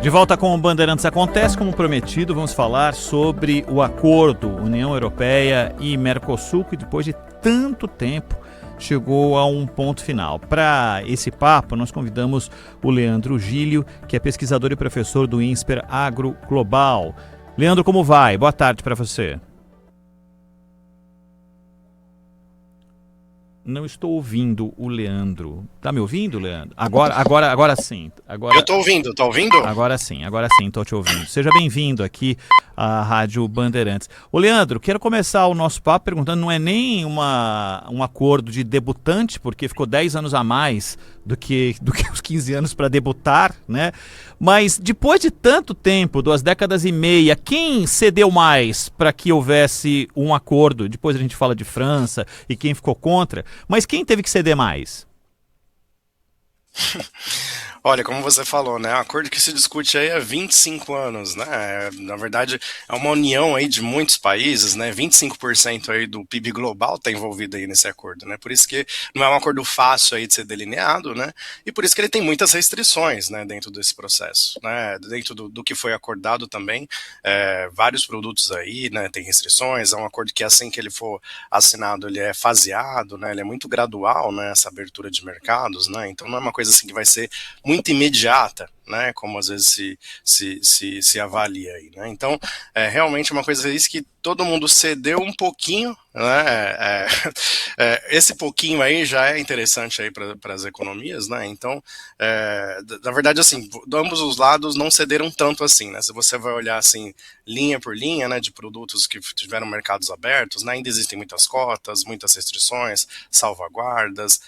De volta com o Bandeirantes Acontece, como prometido, vamos falar sobre o acordo União Europeia e Mercosul, que depois de tanto tempo chegou a um ponto final. Para esse papo, nós convidamos o Leandro Gílio, que é pesquisador e professor do INSPER Agro Global. Leandro, como vai? Boa tarde para você. Não estou ouvindo o Leandro. Tá me ouvindo, Leandro? Agora sim. Eu tô ouvindo, tá ouvindo? Agora sim, estou te ouvindo. Seja bem-vindo aqui à Rádio Bandeirantes. Ô Leandro, quero começar o nosso papo perguntando, não é nem um acordo de debutante, porque ficou 10 anos a mais do que os 15 anos para debutar, né? Mas depois de tanto tempo, 2 décadas e meia, quem cedeu mais para que houvesse um acordo? Depois a gente fala de França e quem ficou contra, mas quem teve que ceder mais? Olha, como você falou, né, o acordo que se discute aí há 25 anos, né, na verdade é uma união aí de muitos países, né, 25% aí do PIB global está envolvido aí nesse acordo, né, por isso que não é um acordo fácil aí de ser delineado, né, e por isso que ele tem muitas restrições, né, dentro desse processo, né, dentro do que foi acordado também, vários produtos aí, né, tem restrições, é um acordo que assim que ele for assinado, ele é faseado, né, ele é muito gradual, né, essa abertura de mercados, né, então não é uma coisa assim que vai ser muito imediata, né, como às vezes se avalia aí, né, então realmente é uma coisa isso que todo mundo cedeu um pouquinho, né, esse pouquinho aí já é interessante aí para as economias, né, então na verdade assim, ambos os lados não cederam tanto assim, né, se você vai olhar assim, linha por linha, né, de produtos que tiveram mercados abertos, né, ainda existem muitas cotas, muitas restrições, salvaguardas,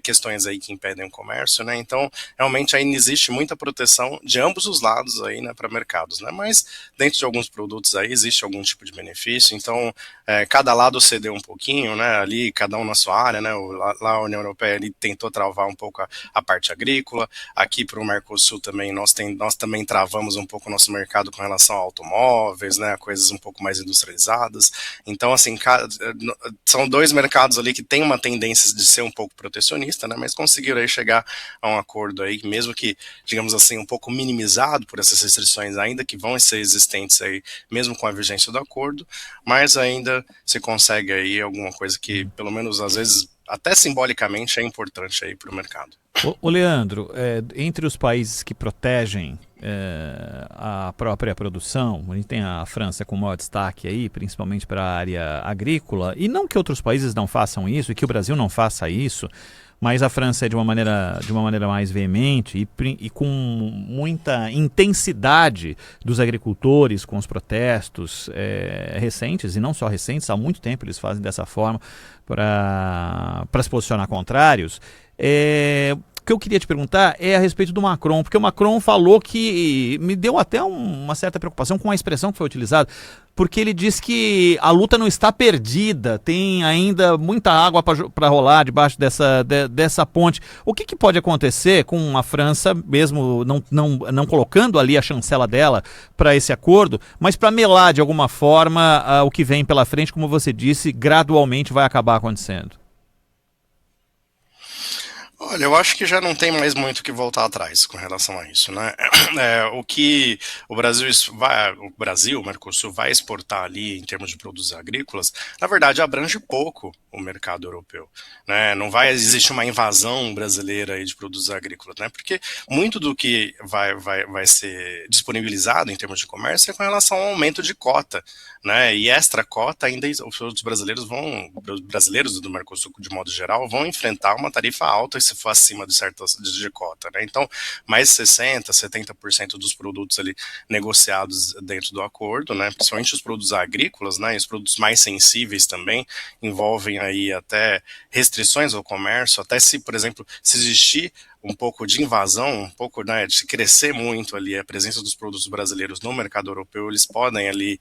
questões aí que impedem o comércio, né, então realmente ainda existe muita proteção de ambos os lados aí, né, para mercados, né, mas dentro de alguns produtos aí existe algum tipo de benefício, então cada lado cedeu um pouquinho, né, ali cada um na sua área, né, lá a União Europeia ele tentou travar um pouco a parte agrícola, aqui para o Mercosul também nós também travamos um pouco o nosso mercado com relação a automóveis, né, coisas um pouco mais industrializadas, então assim, são dois mercados ali que têm uma tendência de ser um pouco protecionista, né, mas conseguiram aí chegar a um acordo aí, mesmo que, digamos assim, um pouco minimizado por essas restrições ainda que vão ser existentes aí, mesmo com a vigência do acordo, mas ainda se consegue aí alguma coisa que, pelo menos às vezes, até simbolicamente é importante aí para o mercado. Ô Leandro, entre os países que protegem a própria produção, a gente tem a França com maior destaque aí, principalmente para a área agrícola, e não que outros países não façam isso, e que o Brasil não faça isso, mas a França é de uma maneira mais veemente e com muita intensidade dos agricultores com os protestos recentes, e não só recentes, há muito tempo eles fazem dessa forma para se posicionar contrários. O que eu queria te perguntar é a respeito do Macron, porque o Macron falou que me deu até uma certa preocupação com a expressão que foi utilizada, porque ele diz que a luta não está perdida, tem ainda muita água para rolar debaixo dessa ponte. O que pode acontecer com a França, mesmo não colocando ali a chancela dela para esse acordo, mas para melar de alguma forma o que vem pela frente, como você disse, gradualmente vai acabar acontecendo? Olha, eu acho que já não tem mais muito que voltar atrás com relação a isso, né? O que o Mercosul vai exportar ali em termos de produtos agrícolas, na verdade abrange pouco o mercado europeu, né? Não vai existir uma invasão brasileira aí de produtos agrícolas, né? Porque muito do que vai ser disponibilizado em termos de comércio é com relação ao aumento de cota, né? E extra cota ainda os produtos brasileiros do Mercosul de modo geral vão enfrentar uma tarifa alta se for acima de certas de cota, né? Então, mais 60, 70% dos produtos ali negociados dentro do acordo, né? Principalmente os produtos agrícolas, né? E os produtos mais sensíveis também envolvem aí até restrições ao comércio, até se, por exemplo, se existir um pouco de invasão, um pouco, né, de crescer muito ali a presença dos produtos brasileiros no mercado europeu, eles podem ali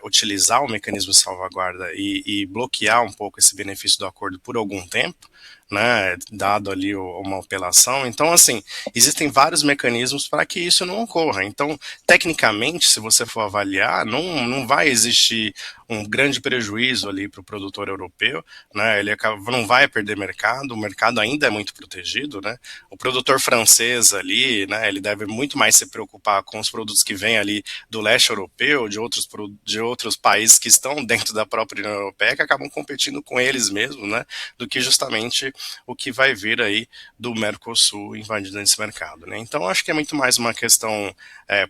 utilizar o mecanismo de salvaguarda e bloquear um pouco esse benefício do acordo por algum tempo, né, dado ali uma apelação. Então, assim, existem vários mecanismos para que isso não ocorra. Então, tecnicamente, se você for avaliar, não vai existir um grande prejuízo ali para o produtor europeu, né, ele não vai perder mercado, o mercado ainda é muito protegido, né, o produtor francês ali, né, ele deve muito mais se preocupar com os produtos que vêm ali do leste europeu, de outros países que estão dentro da própria União Europeia, que acabam competindo com eles mesmos, né, do que justamente o que vai vir aí do Mercosul invadindo esse mercado, né. Então, acho que é muito mais uma questão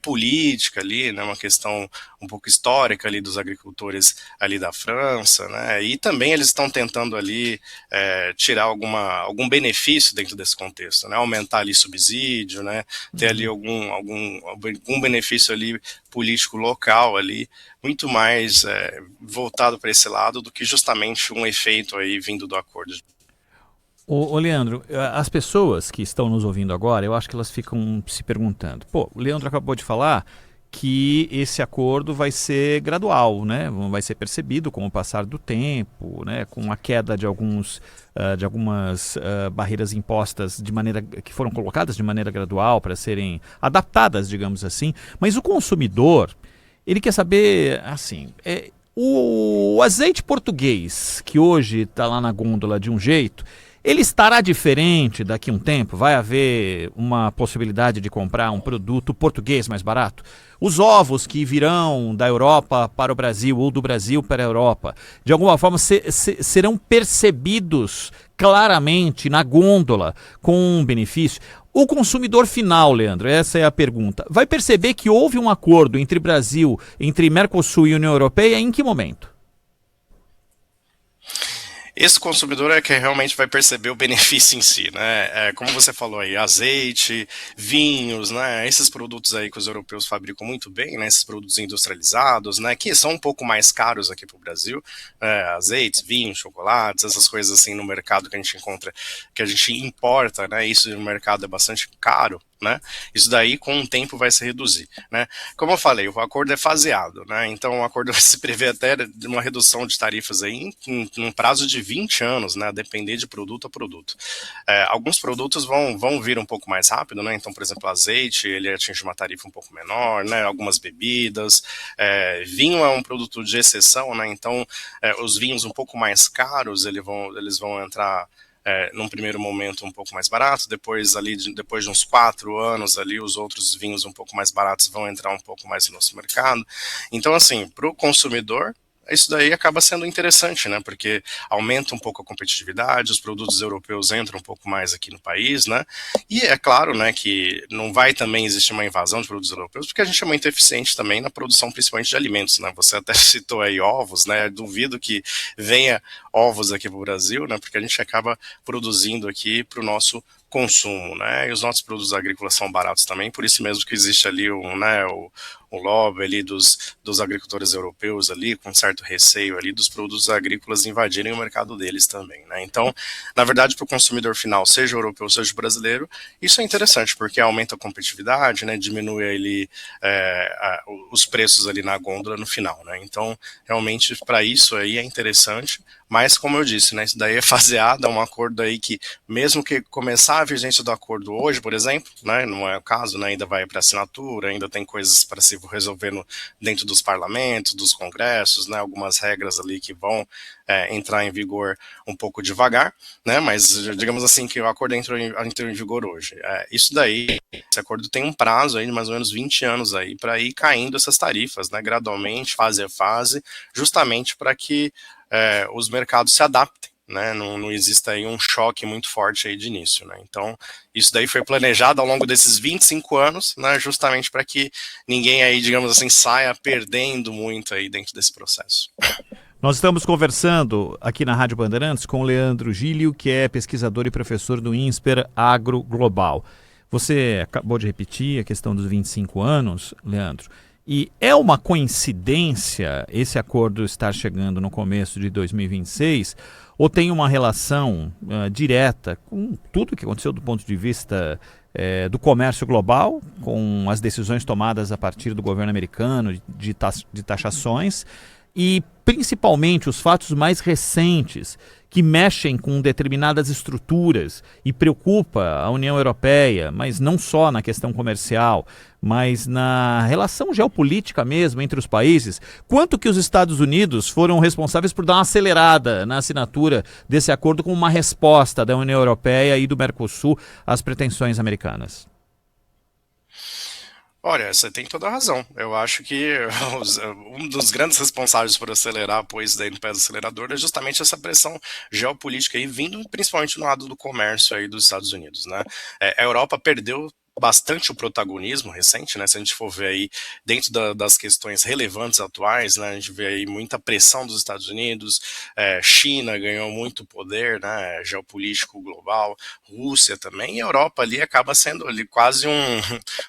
política ali, né, uma questão um pouco histórica ali dos agricultores ali da França, né, e também eles estão tentando ali tirar algum benefício dentro desse contexto, né, aumentar ali subsídio, né, ter ali algum benefício ali político local ali, muito mais voltado para esse lado do que justamente um efeito aí vindo do acordo. Ô Leandro, as pessoas que estão nos ouvindo agora, eu acho que elas ficam se perguntando, pô, o Leandro acabou de falar que esse acordo vai ser gradual, né? Vai ser percebido com o passar do tempo, né? Com a queda de algumas barreiras impostas de maneira que foram colocadas de maneira gradual para serem adaptadas, digamos assim. Mas o consumidor, ele quer saber, assim, o azeite português que hoje está lá na gôndola de um jeito, ele estará diferente daqui a um tempo? Vai haver uma possibilidade de comprar um produto português mais barato? Os ovos que virão da Europa para o Brasil ou do Brasil para a Europa, de alguma forma serão percebidos claramente na gôndola com um benefício? O consumidor final, Leandro, essa é a pergunta, vai perceber que houve um acordo entre Brasil, entre Mercosul e União Europeia em que momento? Esse consumidor é que realmente vai perceber o benefício em si, né? Como você falou aí, azeite, vinhos, né? Esses produtos aí que os europeus fabricam muito bem, né? Esses produtos industrializados, né? Que são um pouco mais caros aqui para o Brasil, azeites, vinhos, chocolates, essas coisas assim no mercado que a gente encontra, que a gente importa, né? Isso no mercado é bastante caro, né? Isso daí com o tempo vai se reduzir, né? Como eu falei, o acordo é faseado, né? Então o acordo se prevê até de uma redução de tarifas aí em prazo de 20 anos, né? A depender de produto a produto. Alguns produtos vão vir um pouco mais rápido, né? Então, por exemplo, azeite, ele atinge uma tarifa um pouco menor, né? Algumas bebidas, vinho é um produto de exceção, né? Então, os vinhos um pouco mais caros, eles vão entrar num primeiro momento um pouco mais barato, depois de uns 4 anos ali, os outros vinhos um pouco mais baratos vão entrar um pouco mais no nosso mercado. Então, assim, para o consumidor, isso daí acaba sendo interessante, né? Porque aumenta um pouco a competitividade, os produtos europeus entram um pouco mais aqui no país, né? E é claro, né, que não vai também existir uma invasão de produtos europeus, porque a gente é muito eficiente também na produção, principalmente de alimentos, né? Você até citou aí ovos, né? Duvido que venha ovos aqui para o Brasil, né? Porque a gente acaba produzindo aqui para o nosso consumo, né? E os nossos produtos agrícolas são baratos também, por isso mesmo que existe ali o lobby ali dos agricultores europeus ali, com certo receio ali dos produtos agrícolas invadirem o mercado deles também, né? Então, na verdade, para o consumidor final, seja europeu, seja brasileiro, isso é interessante, porque aumenta a competitividade, né? Diminui ali os preços ali na gôndola no final, né? Então, realmente, para isso aí é interessante, mas como eu disse, né? Isso daí é faseado, é um acordo aí que, mesmo que começar a vigência do acordo hoje, por exemplo, né? Não é o caso, né? Ainda vai para assinatura, ainda tem coisas para se resolver dentro dos parlamentos, dos congressos, né? Algumas regras ali que vão entrar em vigor um pouco devagar, né? Mas digamos assim que o acordo entrou em vigor hoje. Isso daí, esse acordo tem um prazo aí de mais ou menos 20 anos aí para ir caindo essas tarifas, né? Gradualmente, fase a fase, justamente para que os mercados se adaptem, né? Não exista aí um choque muito forte aí de início, né? Então, isso daí foi planejado ao longo desses 25 anos, né? Justamente para que ninguém aí, digamos assim, saia perdendo muito aí dentro desse processo. Nós estamos conversando aqui na Rádio Bandeirantes com o Leandro Gílio, que é pesquisador e professor do INSPER Agro Global. Você acabou de repetir a questão dos 25 anos, Leandro. E é uma coincidência esse acordo estar chegando no começo de 2026 ou tem uma relação direta com tudo que aconteceu do ponto de vista do comércio global, com as decisões tomadas a partir do governo americano de taxações e principalmente os fatos mais recentes que mexem com determinadas estruturas e preocupa a União Europeia, mas não só na questão comercial, mas na relação geopolítica mesmo entre os países, quanto que os Estados Unidos foram responsáveis por dar uma acelerada na assinatura desse acordo como uma resposta da União Europeia e do Mercosul às pretensões americanas? Olha, você tem toda a razão. Eu acho que um dos grandes responsáveis por acelerar, pois daí no pé do acelerador, é justamente essa pressão geopolítica aí, vindo principalmente no lado do comércio aí dos Estados Unidos, né? A Europa perdeu bastante o protagonismo recente, né? Se a gente for ver aí dentro das questões relevantes atuais, né? A gente vê aí muita pressão dos Estados Unidos, China ganhou muito poder, né? Geopolítico global, Rússia também, e a Europa ali acaba sendo ali quase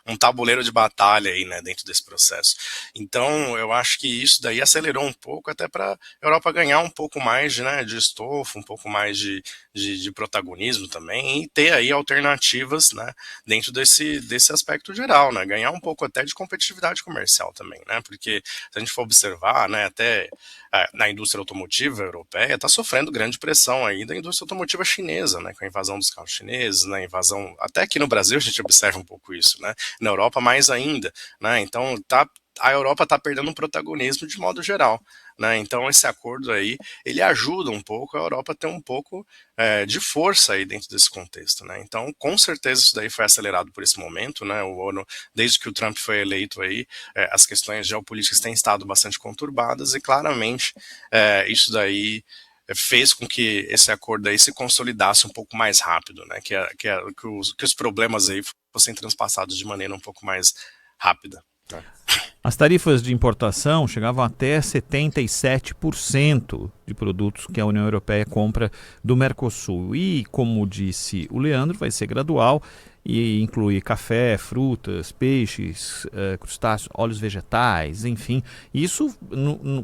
um tabuleiro de batalha aí, né? Dentro desse processo. Então, eu acho que isso daí acelerou um pouco até para a Europa ganhar um pouco mais de estofo, um pouco mais de protagonismo também e ter aí alternativas, né? Dentro desse aspecto geral, né? Ganhar um pouco até de competitividade comercial também, né? Porque se a gente for observar, né, até na indústria automotiva europeia está sofrendo grande pressão aí da indústria automotiva chinesa, né? Com a invasão dos carros chineses, né? Invasão até aqui no Brasil a gente observa um pouco isso, né? Na Europa mais ainda, né? Então a Europa está perdendo um protagonismo de modo geral, né? Então esse acordo aí, ele ajuda um pouco a Europa a ter um pouco de força aí dentro desse contexto, né? Então com certeza isso daí foi acelerado por esse momento, né? O ONU, desde que o Trump foi eleito aí, as questões geopolíticas têm estado bastante conturbadas e claramente isso daí fez com que esse acordo aí se consolidasse um pouco mais rápido, né? Que os problemas aí fossem transpassados de maneira um pouco mais rápida, né? As tarifas de importação chegavam até 77% de produtos que a União Europeia compra do Mercosul. E, como disse o Leandro, vai ser gradual e inclui café, frutas, peixes, crustáceos, óleos vegetais, enfim. Isso,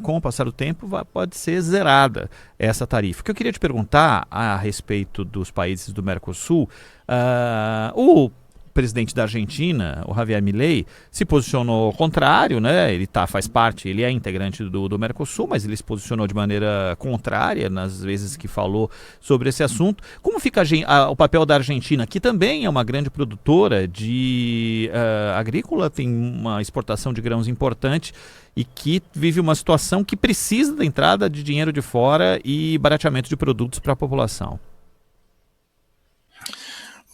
com o passar do tempo, pode ser zerada essa tarifa. O que eu queria te perguntar a respeito dos países do Mercosul, o presidente da Argentina, o Javier Milei, se posicionou ao contrário, né? Ele faz parte, ele é integrante do Mercosul, mas ele se posicionou de maneira contrária nas vezes que falou sobre esse assunto. Como fica o papel da Argentina, que também é uma grande produtora de agrícola, tem uma exportação de grãos importante e que vive uma situação que precisa da entrada de dinheiro de fora e barateamento de produtos para a população?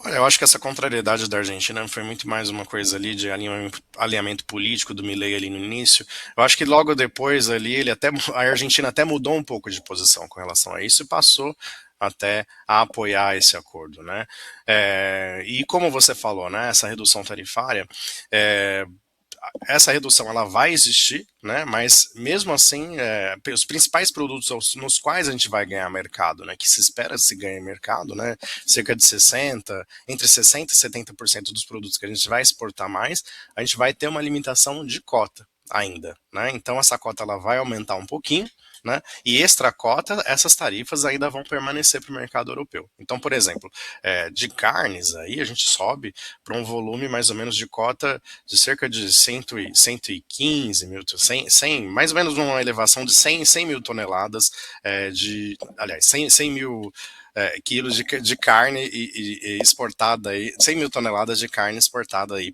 Olha, eu acho que essa contrariedade da Argentina foi muito mais uma coisa ali de alinhamento político do Milei ali no início. Eu acho que logo depois ali a Argentina até mudou um pouco de posição com relação a isso e passou até a apoiar esse acordo, né? E como você falou, né, essa redução tarifária, essa redução ela vai existir, né? Mas mesmo assim, os principais produtos nos quais a gente vai ganhar mercado, né? Que se espera se ganhe mercado, né? Cerca de entre 60% e 70% dos produtos que a gente vai exportar mais, a gente vai ter uma limitação de cota ainda, né? Então essa cota ela vai aumentar um pouquinho, né? E extra cota, essas tarifas ainda vão permanecer para o mercado europeu. Então, por exemplo, de carnes aí a gente sobe para um volume mais ou menos de cota de cerca de 115 mil, 100, mais ou menos uma elevação de 100 mil toneladas aliás, 100 mil quilos de carne e exportada aí, 100 mil toneladas de carne exportada aí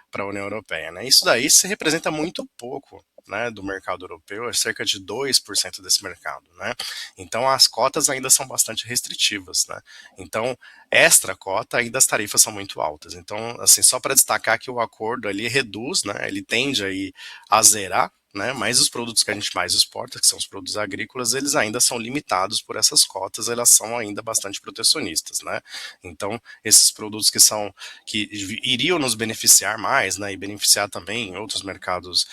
para a União Europeia, né? Isso daí se representa muito pouco, né, do mercado europeu, é cerca de 2% desse mercado, né? Então as cotas ainda são bastante restritivas, né? Então, extra cota, ainda as tarifas são muito altas. Então, assim, só para destacar que o acordo ali reduz, né? Ele tende aí a zerar, né, mas os produtos que a gente mais exporta, que são os produtos agrícolas, eles ainda são limitados por essas cotas, elas são ainda bastante protecionistas, né? Então, esses produtos que iriam nos beneficiar mais, né, e beneficiar também outros mercados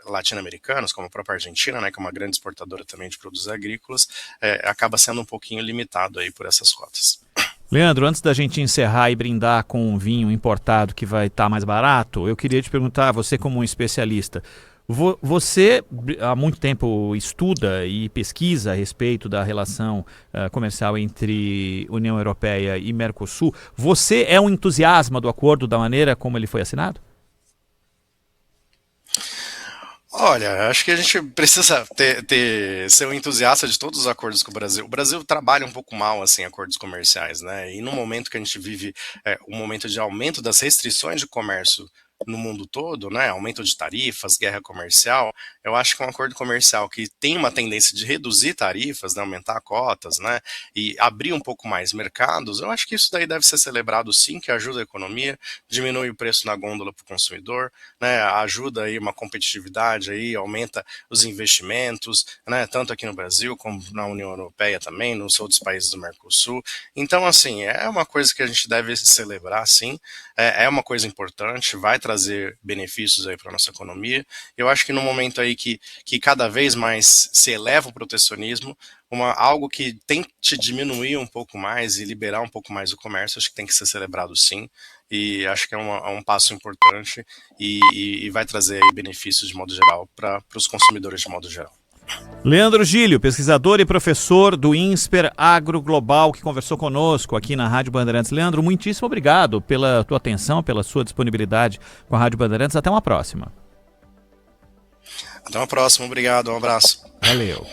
latino-americanos, como a própria Argentina, né, que é uma grande exportadora também de produtos agrícolas, acaba sendo um pouquinho limitado aí por essas cotas. Leandro, antes da gente encerrar e brindar com um vinho importado que vai estar mais barato, eu queria te perguntar, você como um especialista, você há muito tempo estuda e pesquisa a respeito da relação comercial entre União Europeia e Mercosul. Você é um entusiasta do acordo da maneira como ele foi assinado? Olha, acho que a gente precisa ser um entusiasta de todos os acordos com o Brasil. O Brasil trabalha um pouco mal, assim, acordos comerciais, né? E no momento que a gente vive um momento de aumento das restrições de comércio no mundo todo, né? Aumento de tarifas, guerra comercial, eu acho que um acordo comercial que tem uma tendência de reduzir tarifas, né? Aumentar cotas, né? E abrir um pouco mais mercados, eu acho que isso daí deve ser celebrado sim, que ajuda a economia, diminui o preço na gôndola para o consumidor, né, ajuda aí uma competitividade aí, aumenta os investimentos, né, tanto aqui no Brasil como na União Europeia também, nos outros países do Mercosul. Então, assim, é uma coisa que a gente deve celebrar, sim, é uma coisa importante, vai trazer benefícios aí para a nossa economia. Eu acho que no momento aí que cada vez mais se eleva o protecionismo, algo que tente diminuir um pouco mais e liberar um pouco mais o comércio, acho que tem que ser celebrado sim, e acho que é um passo importante e vai trazer aí benefícios de modo geral para os consumidores de modo geral. Leandro Gílio, pesquisador e professor do INSPER Agro Global, que conversou conosco aqui na Rádio Bandeirantes. Leandro, muitíssimo obrigado pela tua atenção, pela sua disponibilidade com a Rádio Bandeirantes. Até uma próxima. Até uma próxima, obrigado, um abraço. Valeu.